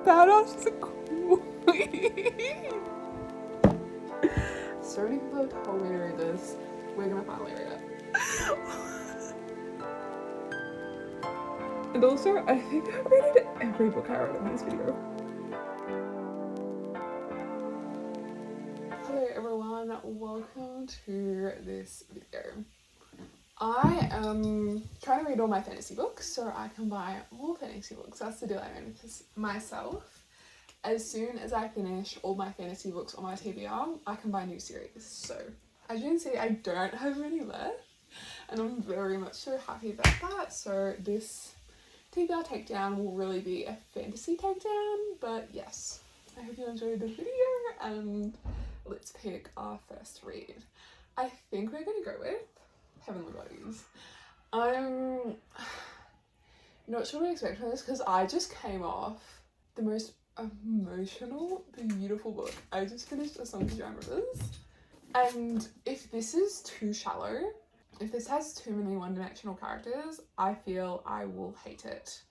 badass, she's a queen. So many people have told me to read this. We're gonna finally read it. And also, I think I've read every book I read in this video. Hello everyone, welcome to this video. I am trying to read all my fantasy books so I can buy more fantasy books. That's the deal I made with myself. As soon as I finish all my fantasy books on my TBR, I can buy new series. So, as you can see, I don't have many left, and I'm very much so happy about that. So this TBR takedown will really be a fantasy takedown, but yes, I hope you enjoyed the video, and let's pick our first read. I think we're gonna go with Heavenly Bodies. I'm not sure what to expect from this because I just came off the most emotional, beautiful book. I just finished A Song of Giant Rivers, and if this is too shallow, if this has too many one-dimensional characters, I feel I will hate it.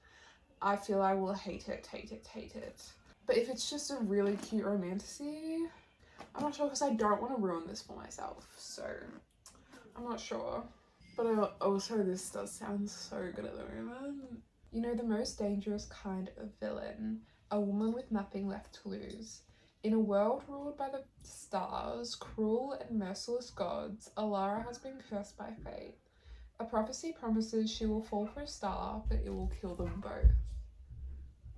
I feel I will hate it. But if it's just a really cute romantasy, I'm not sure because I don't want to ruin this for myself, so I'm not sure. But also this does sound so good at the moment. You know, the most dangerous kind of villain, a woman with nothing left to lose. In a world ruled by the stars, cruel and merciless gods, Alara has been cursed by fate. A prophecy promises she will fall for a star, but it will kill them both.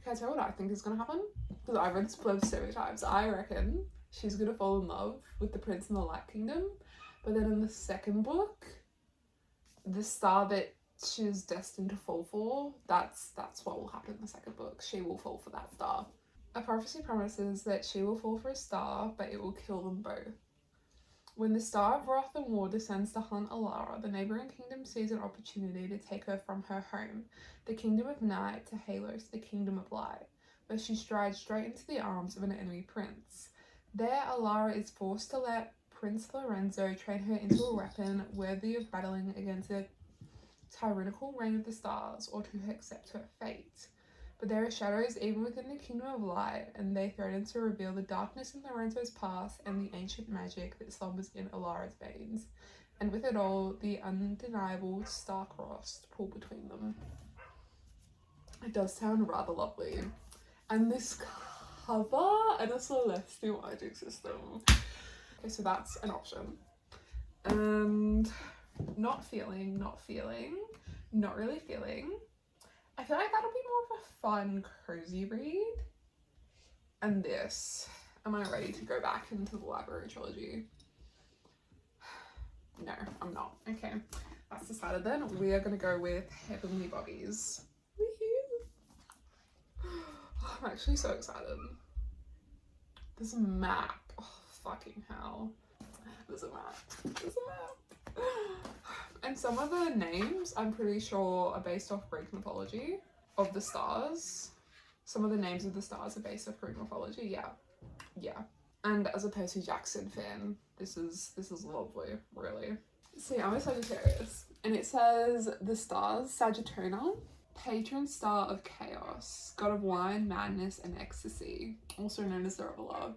Can I tell what I think is going to happen? Because I've read this play so many times. I reckon she's going to fall in love with the prince in the Light Kingdom, but then in the second book, the star that she's destined to fall for, that's what will happen in the second book. She will fall for that star. A prophecy promises that she will fall for a star, but it will kill them both. When the star of wrath and war descends to hunt Alara, the neighbouring kingdom sees an opportunity to take her from her home, the kingdom of night, to Halos, the kingdom of light, where she strides straight into the arms of an enemy prince. There, Alara is forced to let Prince Lorenzo train her into a weapon worthy of battling against a tyrannical reign of the stars, or to accept her fate. But there are shadows even within the kingdom of light, and they threaten to reveal the darkness in Lorenzo's past and the ancient magic that slumbers in Alara's veins, and with it all, the undeniable star-crossed pull between them. It does sound rather lovely. And this cover and a celestial magic system. Okay, so that's an option. And not really feeling. I feel like that'll be more of a fun, cozy read. And this, am I ready to go back into the library trilogy? No, I'm not. Okay, that's decided then. We are gonna go with Heavenly Bodies. Woohoo! I'm actually so excited. There's a map. Oh, fucking hell. There's a map. And some of the names, I'm pretty sure, are based off Greek mythology of the stars. Some of the names of the stars are based off Greek mythology. Yeah. And as a Percy Jackson fan, this is lovely, really. See, I'm a Sagittarius, and it says the stars: Sagittona, patron star of chaos, god of wine, madness, and ecstasy, also known as the Reveler.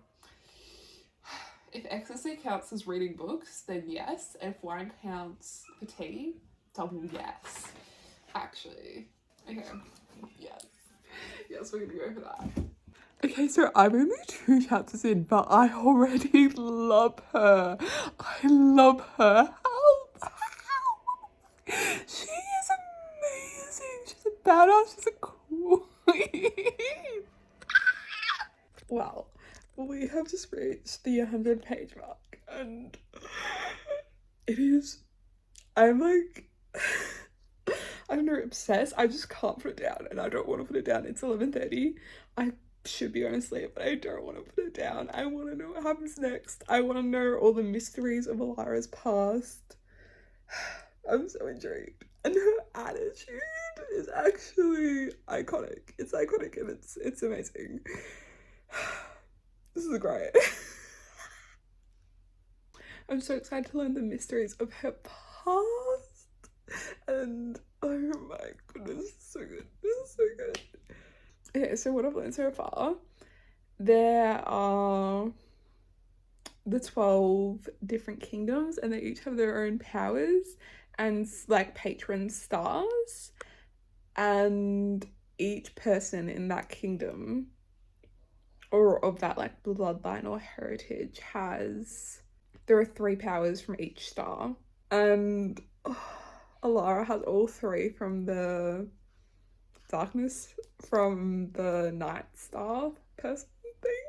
If ecstasy counts as reading books, then yes. If wine counts for tea, double yes. Actually. Okay. Yes. Yes, we're gonna go for that. Okay, so I'm only 2 chapters in, but I already love her. I love her. She is amazing. She's a badass. She's a queen. Wow. We have just reached the 100-page mark, and I'm like, I don't know, obsessed. I just can't put it down, and I don't want to put it down. It's 11:30. I should be on a sleep, but I don't want to put it down. I want to know what happens next. I want to know all the mysteries of Alara's past. I'm so intrigued. And her attitude is actually iconic. It's iconic and it's amazing. This is great. I'm so excited to learn the mysteries of her past. And oh my goodness, this is so good. This is so good. Okay, so what I've learned so far, there are the 12 different kingdoms, and they each have their own powers and like patron stars, and each person in that kingdom or of that like bloodline or heritage has, there are 3 powers from each star, and Alara has all 3 from the darkness, from the night star person thing.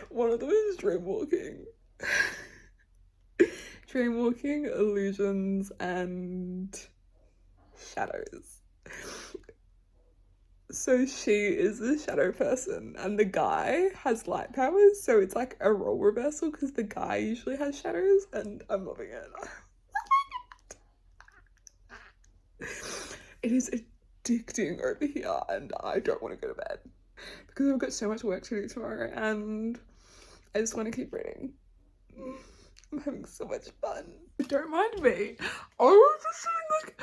One of them is dreamwalking. Dreamwalking, illusions, and shadows. So she is the shadow person, and the guy has light powers, so it's like a role reversal because the guy usually has shadows, and I'm loving it. It is addicting over here, and I don't want to go to bed because I've got so much work to do tomorrow, and I just want to keep reading. I'm having so much fun. Don't mind me. I was just like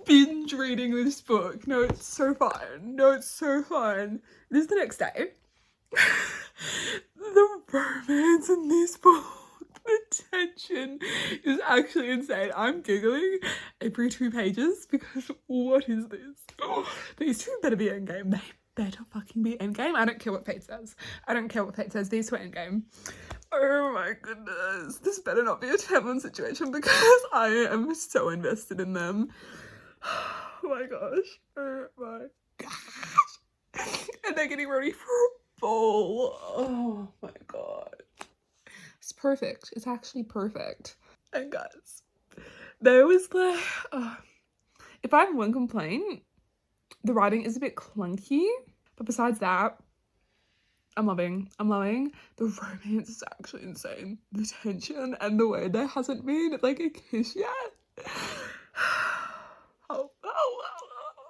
binge reading this book. No, it's so fun. No, it's so fun. It is the next day. The romance in this book, the tension is actually insane. I'm giggling every 2 pages because what is this? These 2 better be endgame. They better fucking be endgame. I don't care what Fate says. I don't care what Fate says. These 2 are endgame. Oh my goodness. This better not be a Tamlin situation because I am so invested in them. Oh my gosh. Oh my gosh. And they're getting ready for a ball. Oh my god. It's perfect. It's actually perfect. And guys, there was like, if I have one complaint, the writing is a bit clunky. But besides that, I'm loving. The romance is actually insane. The tension and the way there hasn't been like a kiss yet. Oh,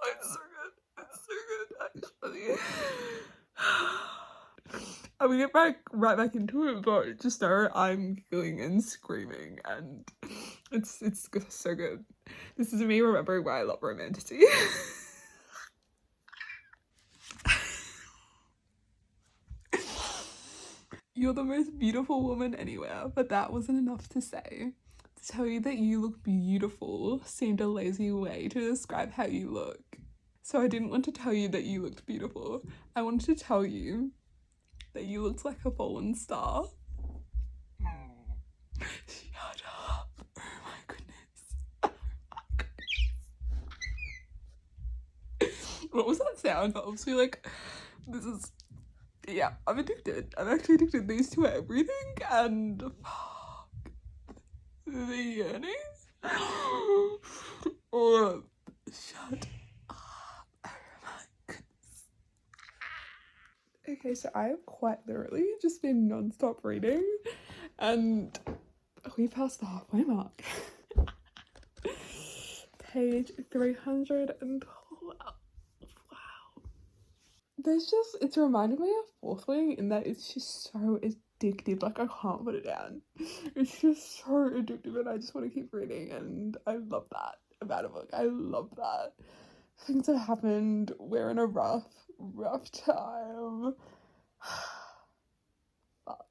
it's so good. It's so good, actually. I'm gonna get right back into it, but just know I'm giggling and screaming, and it's so good. This is me remembering why I love romantasy. You're the most beautiful woman anywhere, but that wasn't enough to say. To tell you that you look beautiful seemed a lazy way to describe how you look. So I didn't want to tell you that you looked beautiful. I wanted to tell you that you looked like a fallen star. Shut up. Oh my goodness. Oh my goodness. What was that sound? Obviously, like, this is, yeah, I'm addicted. I'm actually addicted. These 2 are everything, and fuck. The yearnings? Oh, shut up. Oh my goodness. Okay, so I have quite literally just been non-stop reading, and we passed the halfway mark. Page 312. Wow. It's reminding me of Fourth Wing in that it's just so addictive. Like, I can't put it down. It's just so addictive, and I just want to keep reading, and I love that about a book. I love that. Things have happened. We're in a rough time. Fuck.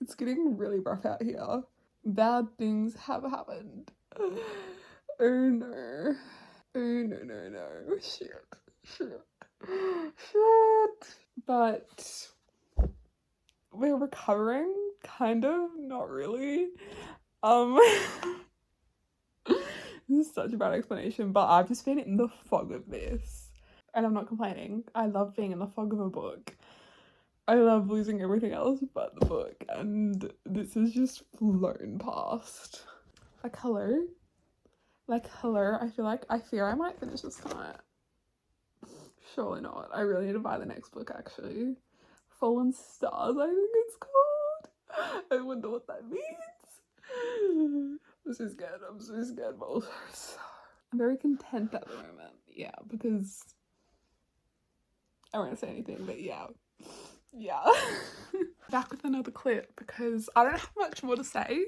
It's getting really rough out here. Bad things have happened. Oh no. Oh no. Shit. But we're recovering, kind of, not really. This is such a bad explanation, but I've just been in the fog of this. And I'm not complaining. I love being in the fog of a book. I love losing everything else but the book, and this has just flown past. Like, hello? I fear I might finish this tonight. Surely not. I really need to buy the next book, actually. Fallen Stars, I think it's called. I wonder what that means. I'm so scared, but also I'm very content at the moment. Yeah, because I won't say anything, but yeah. Back with another clip because I don't have much more to say,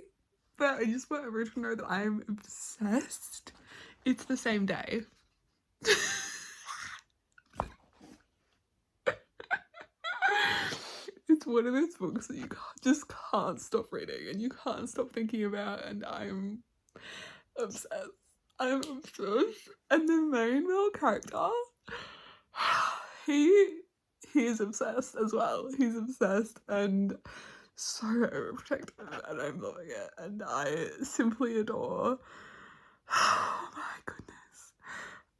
but I just want everyone to know that I am obsessed. It's the same day. one of those books that you just can't stop reading and you can't stop thinking about, and I'm obsessed. I'm obsessed. And the main male character, he is obsessed as well. He's obsessed and so overprotective, and I'm loving it, and I simply adore. Oh my goodness.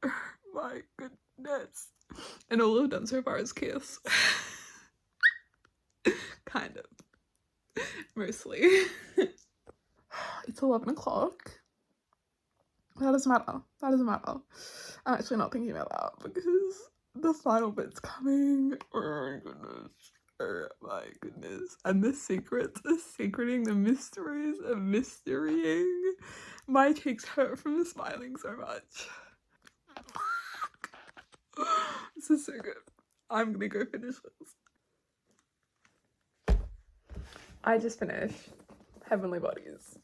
Oh my goodness. And all I've done so far is kiss. Kind of. Mostly. It's 11 o'clock. That doesn't matter. That doesn't matter. I'm actually not thinking about that because the final bit's coming. Oh my goodness. Oh my goodness. And the secrets are secreting, the mysteries are mysterying. My cheeks hurt from smiling so much. This is so good. I'm gonna go finish this. I just finished Heavenly Bodies.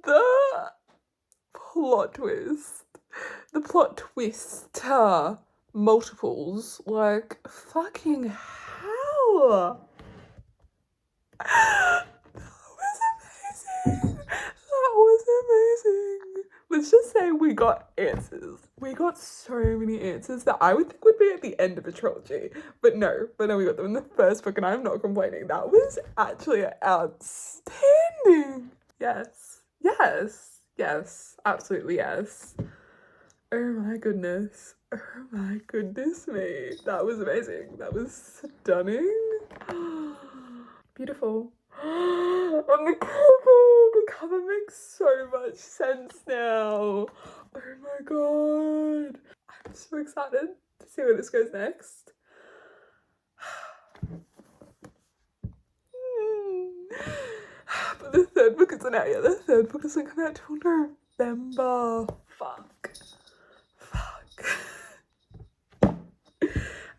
The plot twist. The plot twist. Multiples. Like, fucking hell. That was amazing. That was amazing. Let's just say we got answers. We got so many answers that I would think would be at the end of a trilogy. But no, we got them in the first book, and I'm not complaining. That was actually outstanding. Yes, absolutely yes. Oh my goodness. Oh my goodness me. That was amazing. That was stunning. Beautiful. And the cover makes so much sense now. Oh my god. I'm so excited to see where this goes next. But the third book isn't out yet. The third book doesn't come out till November. Fuck.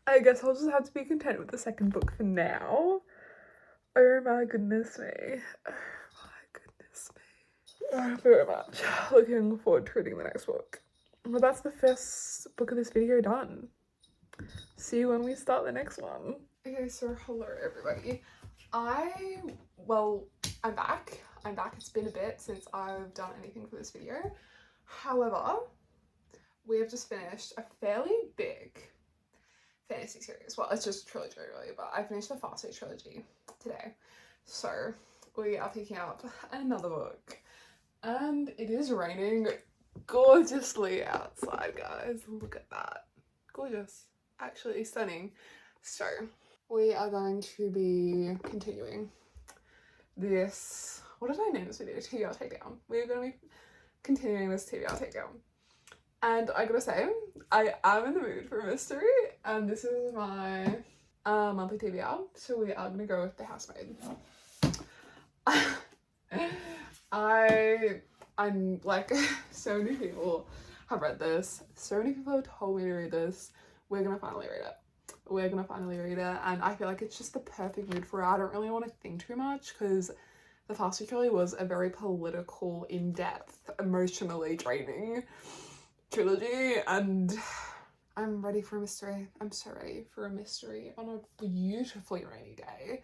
I guess I'll just have to be content with the second book for now. Oh my goodness me. I'm very much looking forward to reading the next book. Well, that's the first book of this video done. See you when we start the next one. Okay, so hello everybody. I'm back. It's been a bit since I've done anything for this video. However, we have just finished a fairly big fantasy series. Well, it's just a trilogy really, but I finished the Fast trilogy today. So we are picking up another book. And it is raining gorgeously outside, guys. Look at that. Gorgeous. Actually stunning. So we are going to be continuing this, what did I name this video? TBR Takedown. We're going to be continuing this TBR Takedown. And I gotta say, I am in the mood for a mystery, and this is my monthly TBR, so we are gonna go with The Housemaid. I'm like, so many people have read this, so many people have told me to read this. We're gonna finally read it, and I feel like it's just the perfect mood for it. I don't really want to think too much because the Fast trilogy was a very political, in-depth, emotionally draining trilogy, and I'm ready for a mystery. I'm so ready for a mystery on a beautifully rainy day.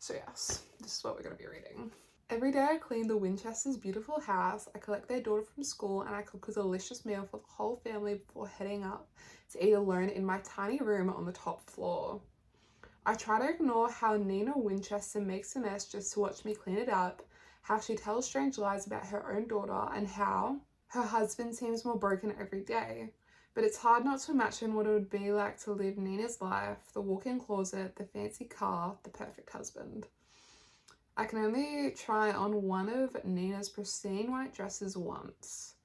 So yes, this is what we're gonna be reading. Every day I clean the Winchesters' beautiful house, I collect their daughter from school, and I cook a delicious meal for the whole family before heading up to eat alone in my tiny room on the top floor. I try to ignore how Nina Winchester makes a mess just to watch me clean it up, how she tells strange lies about her own daughter, and how her husband seems more broken every day. But it's hard not to imagine what it would be like to live Nina's life, the walk-in closet, the fancy car, the perfect husband. I can only try on one of Nina's pristine white dresses once,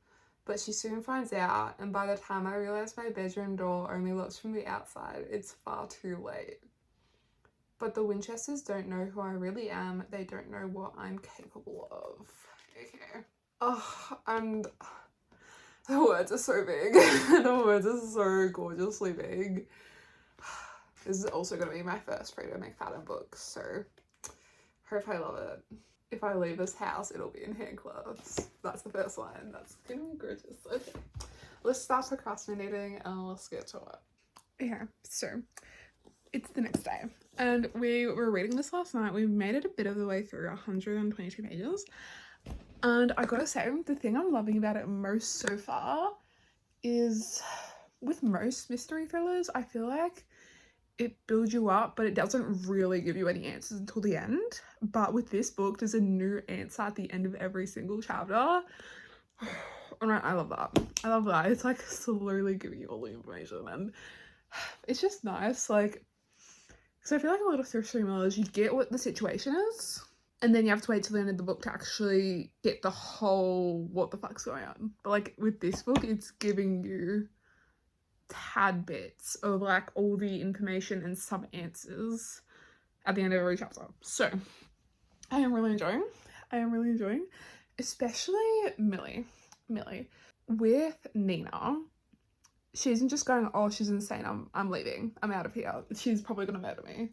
but she soon finds out, and by the time I realize my bedroom door only looks from the outside, it's far too late. But the Winchesters don't know who I really am. They don't know what I'm capable of. Okay. Oh, and the words are so big. The words are so gorgeously big. This is also going to be my first Fredo McFadden book, so hope I love it. If I leave this house, it'll be in handcuffs. That's the first line. That's gonna be gorgeous. Okay. let's stop procrastinating and let's get to it. Okay, so it's the next day and we were reading this last night. We made it a bit of the way through 122 pages, and I gotta say, the thing I'm loving about it most so far is, with most mystery thrillers, I feel like it builds you up, but it doesn't really give you any answers until the end. But with this book, there's a new answer at the end of every single chapter. And I love that. I love that. It's like slowly giving you all the information, and it's just nice. Like, because I feel like a lot of thrift thrillers, you get what the situation is, and then you have to wait till the end of the book to actually get the whole what the fuck's going on. But like with this book, it's giving you tad bits of like all the information and some answers at the end of every chapter. So I am really enjoying, especially Millie. With Nina, she isn't just going, oh, she's insane, I'm leaving, I'm out of here, she's probably gonna murder me.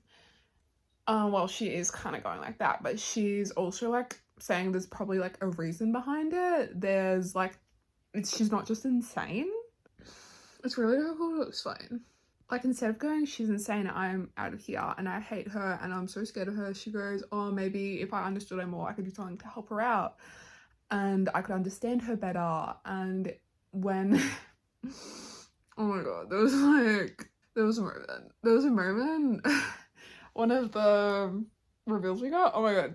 Well, she is kind of going like that, but she's also like saying there's probably like a reason behind it. There's like, she's not just insane. It's really difficult to explain. Like, instead of going, she's insane, I'm out of here and I hate her and I'm so scared of her, she goes, oh, maybe if I understood her more, I could do something to help her out and I could understand her better. And when oh my god, there was a moment one of the reveals we got, oh my god,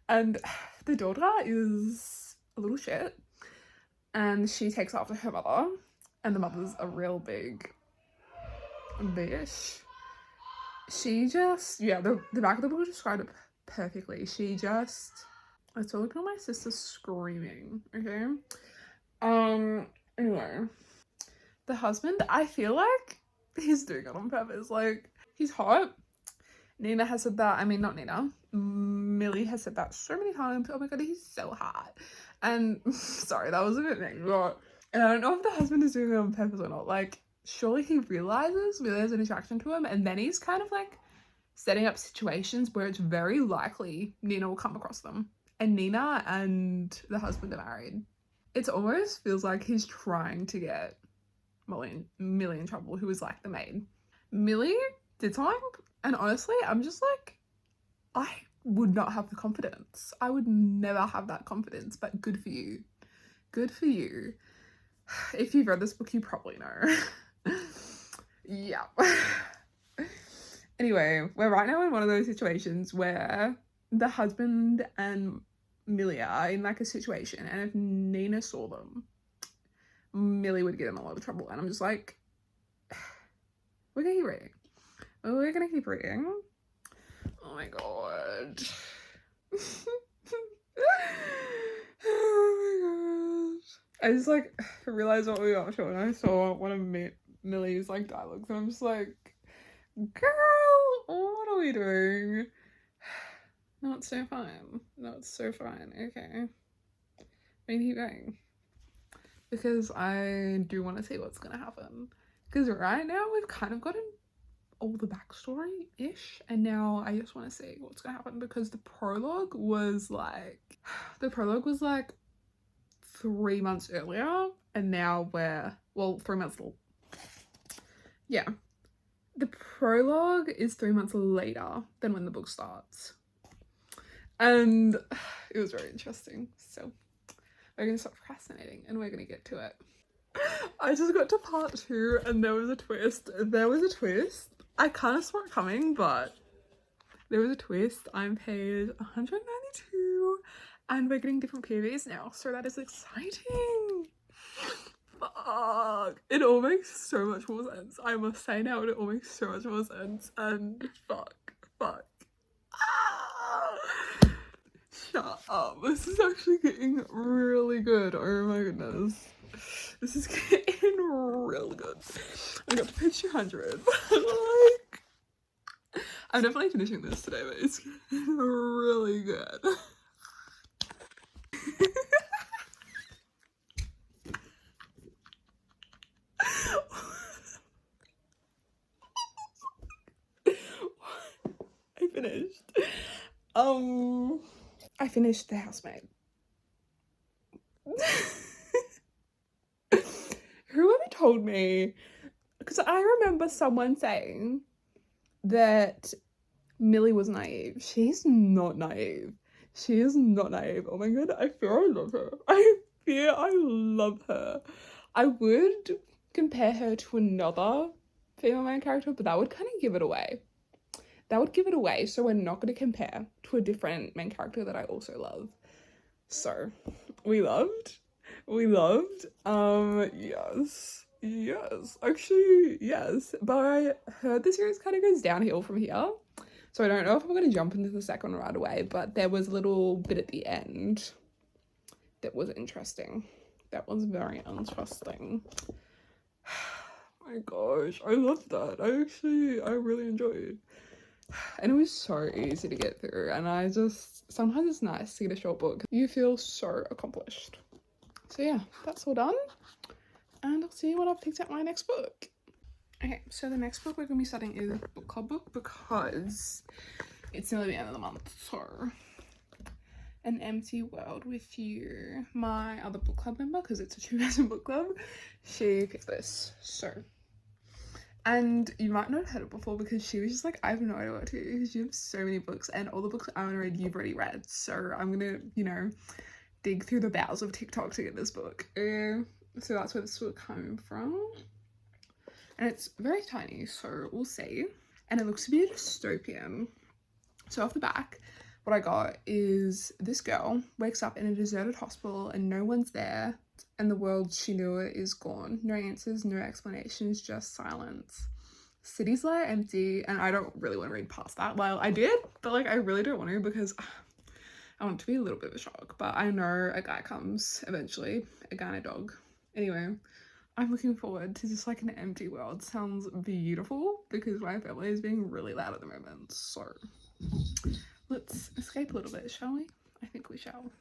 and the daughter is a little shit and she takes after her mother, and the mother's a real big bitch. She just, yeah, the back of the book described it perfectly. She just, I saw looking at my sister screaming, okay? Anyway, the husband, I feel like he's doing it on purpose. Like, he's hot. Nina has said that, I mean, not Nina, Millie has said that so many times. Oh my god, he's so hot. And sorry, that was a bit mean, but and I don't know if the husband is doing it on purpose or not. Like, surely he realizes Millie has an attraction to him, and then he's kind of like setting up situations where it's very likely Nina will come across them. And Nina and the husband are married. It almost feels like he's trying to get Millie in trouble, who is like the maid. Millie did something, and honestly, I'm just like, I would not have the confidence. I would never have that confidence, but good for you. Good for you. If you've read this book, you probably know. Yeah. Anyway, we're right now in one of those situations where the husband and Millie are in like a situation, and if Nina saw them, Millie would get in a lot of trouble. And I'm just like, we're gonna keep reading. We're gonna keep reading. Oh my god. Oh my gosh. I just like realized what we got when I saw one of Millie's like dialogues, and I'm just like, girl, what are we doing? No, it's so fine. No, it's so fine. Okay. We need to keep going. Because I do want to see what's gonna happen. Because right now we've kind of gotten all the backstory-ish, and now I just want to see what's gonna happen, because the prologue was like 3 months earlier, and now we're, well, 3 months, yeah, the prologue is 3 months later than when the book starts, and it was very interesting. So we're gonna stop procrastinating and we're gonna get to it. I just got to part 2 and there was a twist. I kind of saw it coming, but there was a twist. I'm page 192 and we're getting different POVs now, so that is exciting. Fuck, it all makes so much more sense. I must say now, it all makes so much more sense, and fuck. Shut up. This is actually getting really good. Oh my goodness. This is getting real good. I got to page 200. Like, I'm definitely finishing this today, but it's getting really good. I finished. I finished The Housemaid. Who are told me, because I remember someone saying that Millie was naive. She's not naive. She is not naive. Oh my god, I fear I love her. I fear I love her. I would compare her to another female main character, but that would kind of give it away. That would give it away, so we're not going to compare to a different main character that I also love. So, we loved. Yes, actually, yes. But I heard the series kind of goes downhill from here. So I don't know if I'm going to jump into the second one right away, but there was a little bit at the end that was interesting. That was very interesting. My gosh, I love that. I really enjoyed. And it was so easy to get through, and sometimes it's nice to get a short book. You feel so accomplished. So yeah, that's all done, and I'll see what I've picked out my next book. Okay, so the next book we're going to be studying is a book club book because it's nearly the end of the month, so An Empty World with You, my other book club member, because it's a 2-person book club, she picked this, so. And you might not have heard it before because she was just like, I have no idea what to do because you have so many books and all the books I want to read you've already read, so I'm gonna, you know, dig through the bowels of TikTok to get this book. So that's where this book came from. And it's very tiny, so we'll see. And it looks to be a dystopian. So off the back, what I got is this girl wakes up in a deserted hospital and no one's there, and the world she knew is gone. No answers, no explanations, just silence. Cities lie empty, and I don't really want to read past that. Well, I did, but like I really don't want to because I want it to be a little bit of a shock. But I know a guy comes eventually, a guy and a dog. Anyway, I'm looking forward to just like an empty world. Sounds beautiful because my family is being really loud at the moment. So let's escape a little bit, shall we? I think we shall.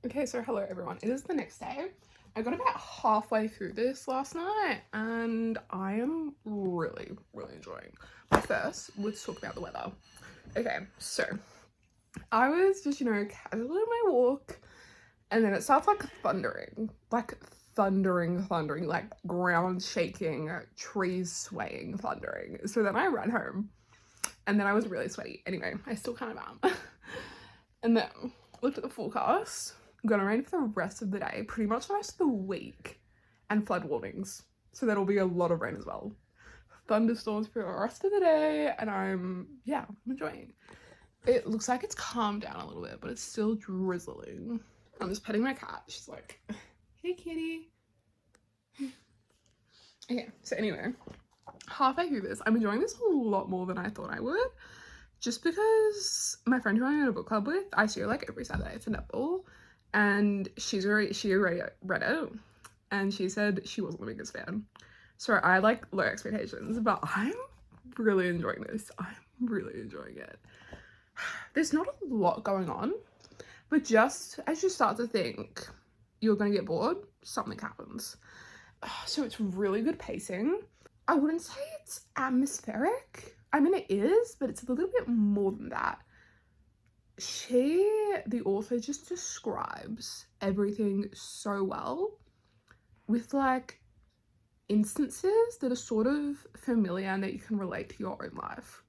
Okay, so hello everyone. It is the next day. I got about halfway through this last night and I am really enjoying. But first, let's talk about the weather. Okay, so I was just, you know, casually on my walk, and then it starts like thundering, like ground shaking, trees swaying, thundering. So then I ran home, and then I was really sweaty. Anyway, I still kind of am. And then looked at the forecast. Gonna rain for the rest of the day, pretty much the rest of the week, and flood warnings. So that'll be a lot of rain as well. Thunderstorms for the rest of the day, and I'm enjoying. It looks like it's calmed down a little bit, but it's still drizzling. I'm just petting my cat. She's like, hey kitty. Okay, so anyway, halfway through this, I'm enjoying this a lot more than I thought I would. Just because my friend who I'm in a book club with, I see her like every Saturday for netball, and she already read it, and she said she wasn't the biggest fan. So I like low expectations, but I'm really enjoying this. I'm really enjoying it. There's not a lot going on, but just as you start to think you're gonna get bored, something happens. So it's really good pacing. I wouldn't say it's atmospheric. I mean, it is, but it's a little bit more than that. The author just describes everything so well with like instances that are sort of familiar and that you can relate to your own life.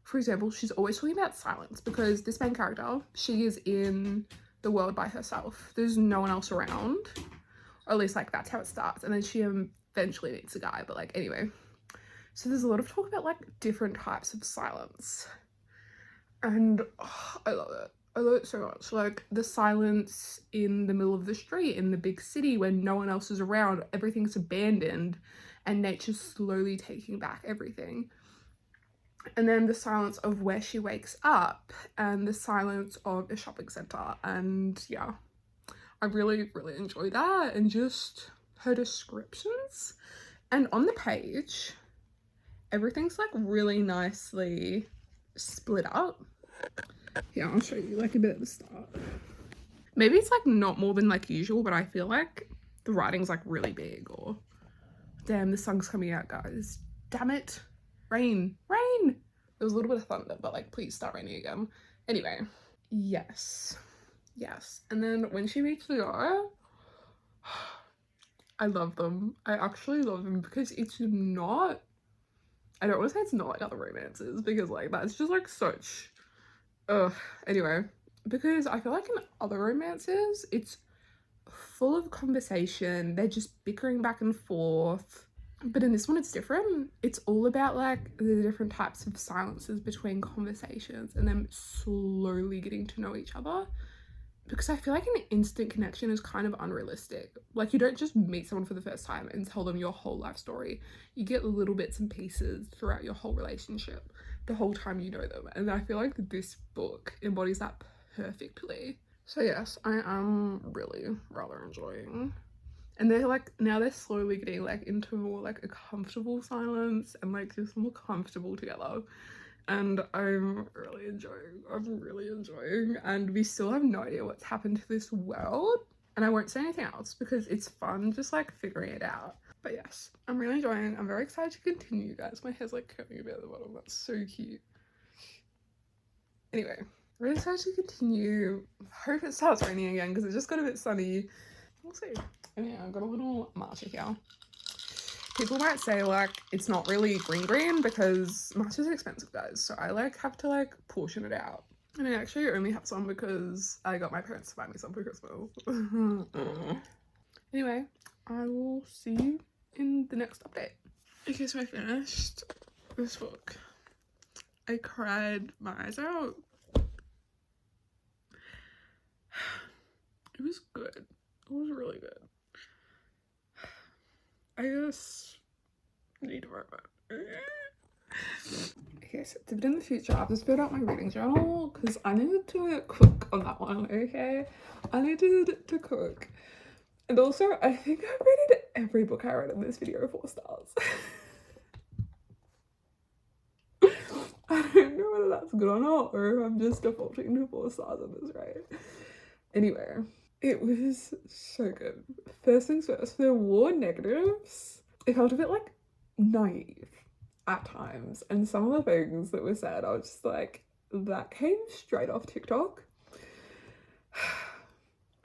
For example, she's always talking about silence because this main character, she is in the world by herself. There's no one else around, or at least like that's how it starts. And then she eventually meets a guy, but like anyway. So there's a lot of talk about like different types of silence. And I love it. I love it so much. Like the silence in the middle of the street in the big city when no one else is around, everything's abandoned and nature's slowly taking back everything. And then the silence of where she wakes up and the silence of a shopping centre. And yeah, I really enjoy that, and just her descriptions. And on the page, everything's like really nicely split up. Here, I'll show you like a bit at the start. Maybe it's like not more than like usual, but I feel like the writing's like really big. Or damn, the sun's coming out, guys. Damn it. Rain. There was a little bit of thunder, but like please start raining again. Anyway, yes, Yes. And then when she meets Leora, I love them. I actually love them because it's not, I don't want to say it's not like other romances because like that's just like such, ugh. Anyway, because I feel like in other romances, it's full of conversation. They're just bickering back and forth. But in this one, it's different. It's all about like the different types of silences between conversations and them slowly getting to know each other. Because I feel like an instant connection is kind of unrealistic. Like, you don't just meet someone for the first time and tell them your whole life story. You get little bits and pieces throughout your whole relationship, the whole time you know them. And I feel like this book embodies that perfectly. So yes, I am really rather enjoying. And they're like, now they're slowly getting like into more like a comfortable silence and like just more comfortable together. And I'm really enjoying, and we still have no idea what's happened to this world, and I won't say anything else because it's fun just like figuring it out. But yes, I'm really enjoying. I'm very excited to continue, guys. My hair's like curling a bit at the bottom. That's so cute. Anyway, really excited to continue. Hope it starts raining again because it just got a bit sunny. We'll see. And yeah, I've got a little matcha here. People might say like it's not really green because matcha is expensive, guys, so I like have to like portion it out. And I actually only have some because I got my parents to buy me some for Christmas. Anyway, I will see you in the next update. Okay, so I finished this book. I cried my eyes out. It was good. It was really good. I just need a moment. Okay, so to in the future, I've just filled out my reading journal because I needed to cook on that one, okay? I needed to cook. And also, I think I rated every book I read in this video 4 stars. I don't know whether that's good or not, or if I'm just defaulting to 4 stars on this, right? Anyway, it was so good. First things first, there were negatives. It felt a bit like naive at times, and some of the things that were said, I was just like, that came straight off TikTok.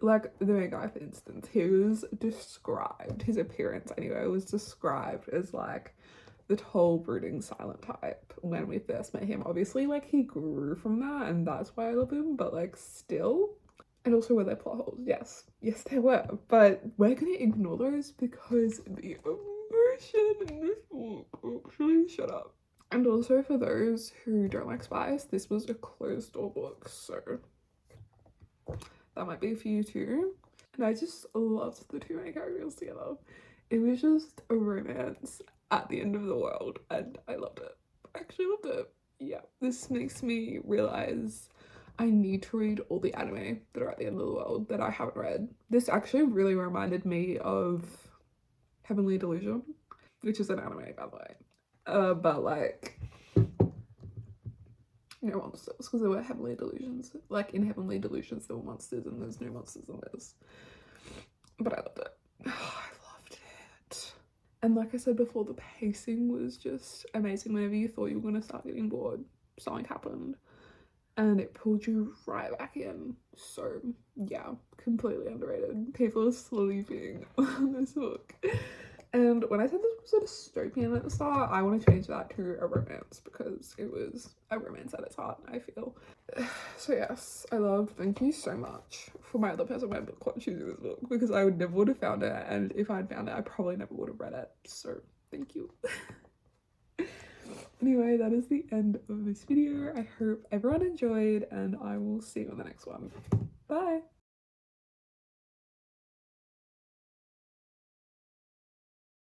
Like the main guy, for instance, he was described, his appearance anyway, was described as like the tall, brooding, silent type when we first met him. Obviously, like he grew from that, and that's why I love him, but like still. And also, were there plot holes? Yes, there were, but we're gonna ignore those because the emotion in this book, actually, shut up. And also, for those who don't like spice, this was a closed door book, so that might be for you too. And I just loved the 2 main characters together. It was just a romance at the end of the world, and I loved it. I actually loved it. Yeah, this makes me realize I need to read all the anime that are at the end of the world that I haven't read. This actually really reminded me of Heavenly Delusion, which is an anime, by the way. But like, no monsters, because there were Heavenly Delusions. Like in Heavenly Delusions, there were monsters, and there's no monsters in this. But I loved it. I loved it. And like I said before, the pacing was just amazing. Whenever you thought you were going to start getting bored, something happened. And it pulled you right back in. So yeah, completely underrated. People are sleeping on this book. And when I said this was a dystopian at the start, I want to change that to a romance because it was a romance at its heart, I feel. So yes, I loved. Thank you so much for my other person, my book club, choosing this book because I would never would have found it, and if I'd found it, I probably never would have read it. So thank you. Anyway, that is the end of this video. I hope everyone enjoyed, and I will see you on the next one. Bye!